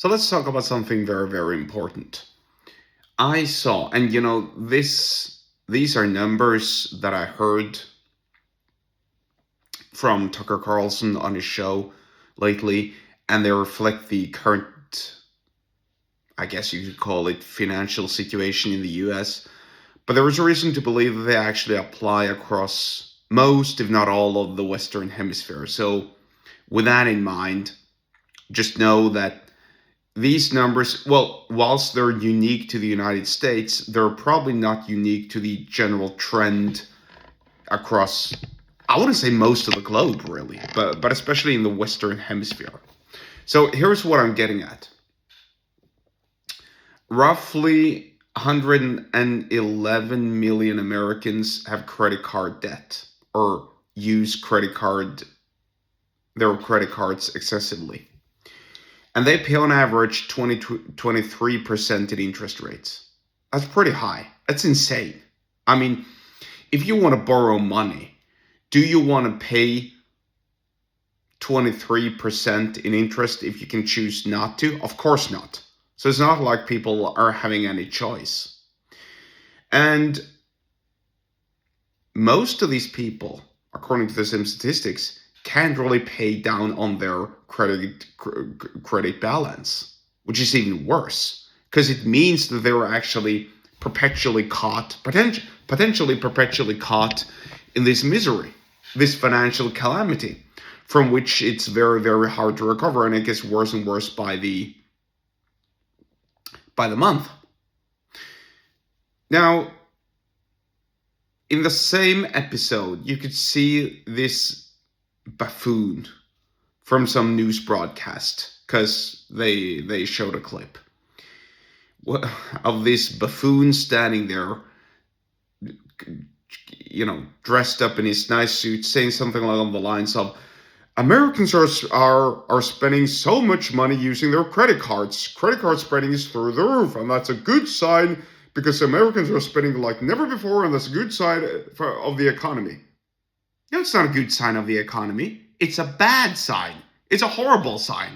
So let's talk about something very, very important. I saw, and these are numbers that I heard from Tucker Carlson on his show lately, and they reflect the current, I guess you could call it, financial situation in the US. But there is a reason to believe that they actually apply across most, if not all, of the Western Hemisphere. So, with that in mind, just know that these numbers, well, whilst they're unique to the United States, they're probably not unique to the general trend across, I wouldn't say most of the globe, really, but especially in the Western Hemisphere. So here's what I'm getting at. Roughly 111 million Americans have credit card debt or use their credit cards excessively. And they pay on average 23% in interest rates. That's pretty high. That's insane. I mean, if you want to borrow money, do you want to pay 23% in interest if you can choose not to? Of course not. So it's not like people are having any choice. And most of these people, according to the same statistics, can't really pay down on their credit balance, which is even worse because it means that they're actually perpetually caught, potentially perpetually caught in this misery, this financial calamity, from which it's very, very hard to recover, and it gets worse and worse by the month. Now, in the same episode, you could see this buffoon from some news broadcast because they showed a clip of this buffoon standing there, dressed up in his nice suit, saying something along the lines of, Americans are spending so much money using their credit cards. Credit card spending is through the roof, and that's a good sign because Americans are spending like never before, and that's a good sign of the economy. No, it's not a good sign of the economy. It's a bad sign. It's a horrible sign.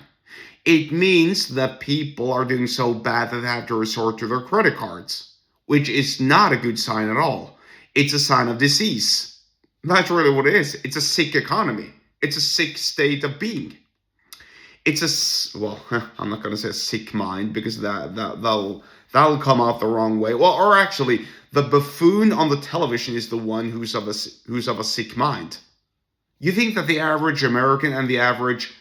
It means that people are doing so bad that they have to resort to their credit cards, which is not a good sign at all. It's a sign of disease. That's really what it is. It's a sick economy. It's a sick state of being. It's I'm not going to say a sick mind because that'll come out the wrong way. Well, or actually, the buffoon on the television is the one who's of a sick mind. You think that the average American and the average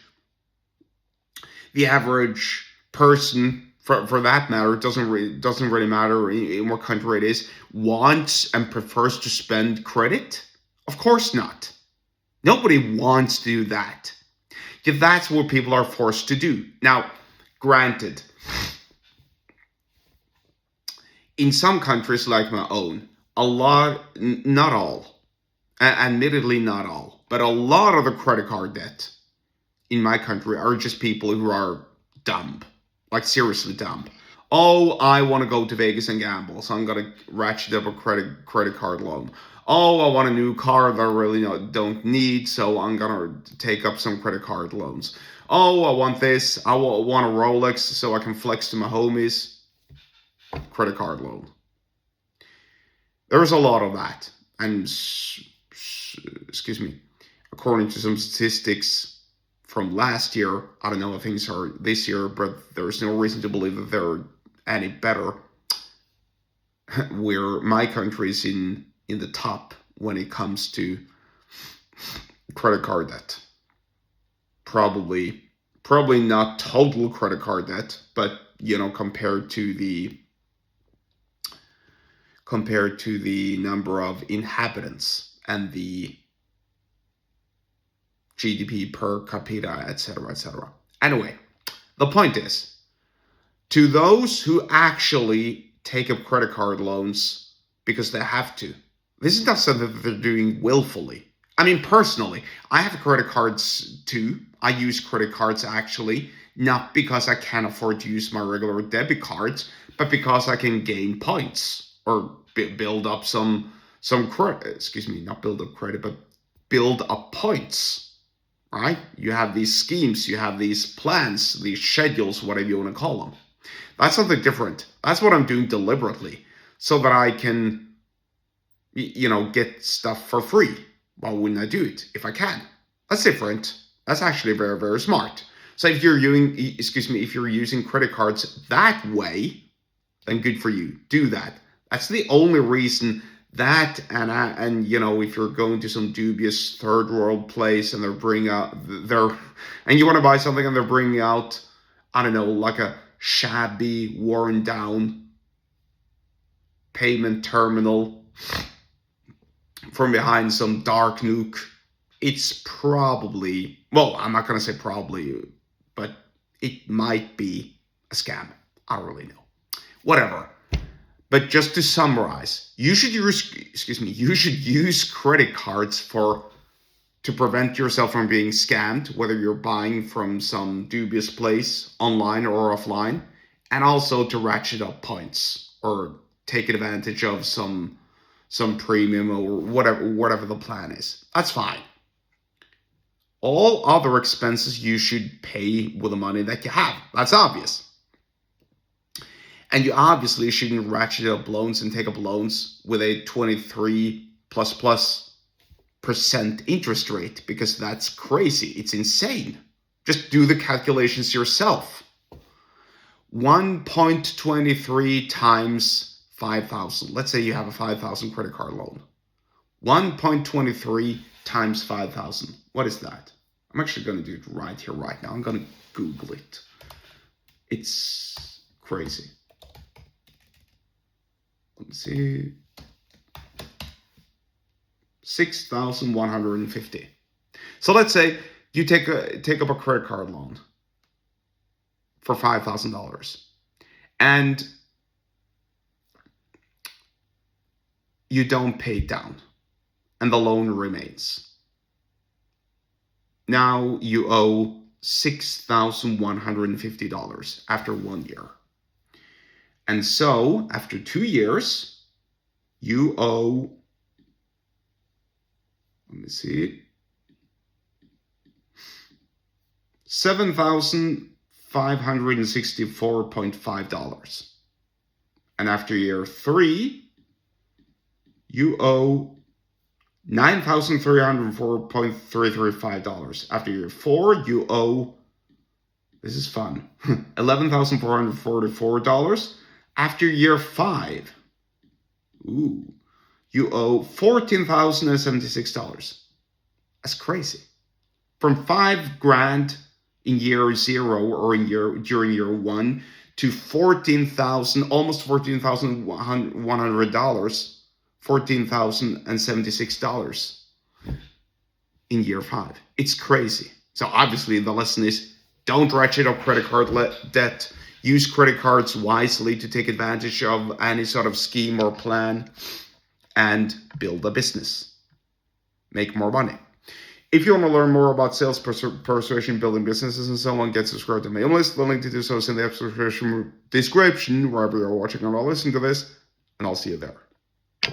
person, for that matter, it doesn't really matter in what country it is, wants and prefers to spend credit? Of course not. Nobody wants to do that. Yet that's what people are forced to do. Now, granted, in some countries like my own, not all, admittedly not all, but a lot of the credit card debt in my country are just people who are dumb, like seriously dumb. Oh, I want to go to Vegas and gamble, so I'm going to ratchet up a credit card loan. Oh, I want a new car that I really don't need, so I'm going to take up some credit card loans. Oh, I want this. I want a Rolex so I can flex to my homies. Credit card loan. There's a lot of that. And, excuse me, according to some statistics from last year, I don't know if things are this year, but there's no reason to believe that they're any better. Where my country is in the top when it comes to credit card debt. Probably not total credit card debt, but compared to the number of inhabitants and the GDP per capita, etc., etc. Anyway, the point is, to those who actually take up credit card loans because they have to, this is not something that they're doing willfully. I mean, personally, I have credit cards too. I use credit cards actually, not because I can't afford to use my regular debit cards, but because I can gain points or build up some credit. Excuse me, not build up credit, but build up points. right? You have these schemes, you have these plans, these schedules, whatever you want to call them. That's something different. That's what I'm doing deliberately so that I can, get stuff for free. Why wouldn't I do it if I can? That's different. That's actually very, very smart. So if you're using credit cards that way, then good for you. Do that. That's the only reason that, and if you're going to some dubious third world place and and you want to buy something and they're bringing out, I don't know, like a shabby, worn down payment terminal from behind some dark nuke, it's probably, well, I'm not going to say probably, but it might be a scam. I don't really know. Whatever. But just to summarize, you should use credit cards to prevent yourself from being scammed, whether you're buying from some dubious place online or offline, and also to ratchet up points or take advantage of some premium or whatever the plan is. That's fine. All other expenses you should pay with the money that you have. That's obvious. And you obviously shouldn't ratchet up loans and take up loans with a 23+% interest rate, because that's crazy. It's insane. Just do the calculations yourself. 1.23 times 5,000. Let's say you have a 5,000 credit card loan. 1.23 times 5,000. What is that? I'm actually going to do it right here, right now. I'm going to Google it. It's crazy. Let's see. 6,150. So let's say you take up a credit card loan for $5,000, and you don't pay it down, and the loan remains. Now you owe $6,150 after 1 year. And so, after 2 years, you owe, $7,564.5. And after year 3, you owe $9,304.335. After year 4, you owe, this is fun, $11,444. After year 5, you owe $14,076. That's crazy. From $5,000 in year 0 or during year 1 to $14,000, almost $14,100, $14,076 in year 5. It's crazy. So obviously the lesson is, don't ratchet up credit card debt. Use credit cards wisely to take advantage of any sort of scheme or plan, and build a business. Make more money. If you want to learn more about sales, persuasion, building businesses, and so on, get subscribed to my email list. The link to do so is in the description wherever you're watching or listening to this, and I'll see you there.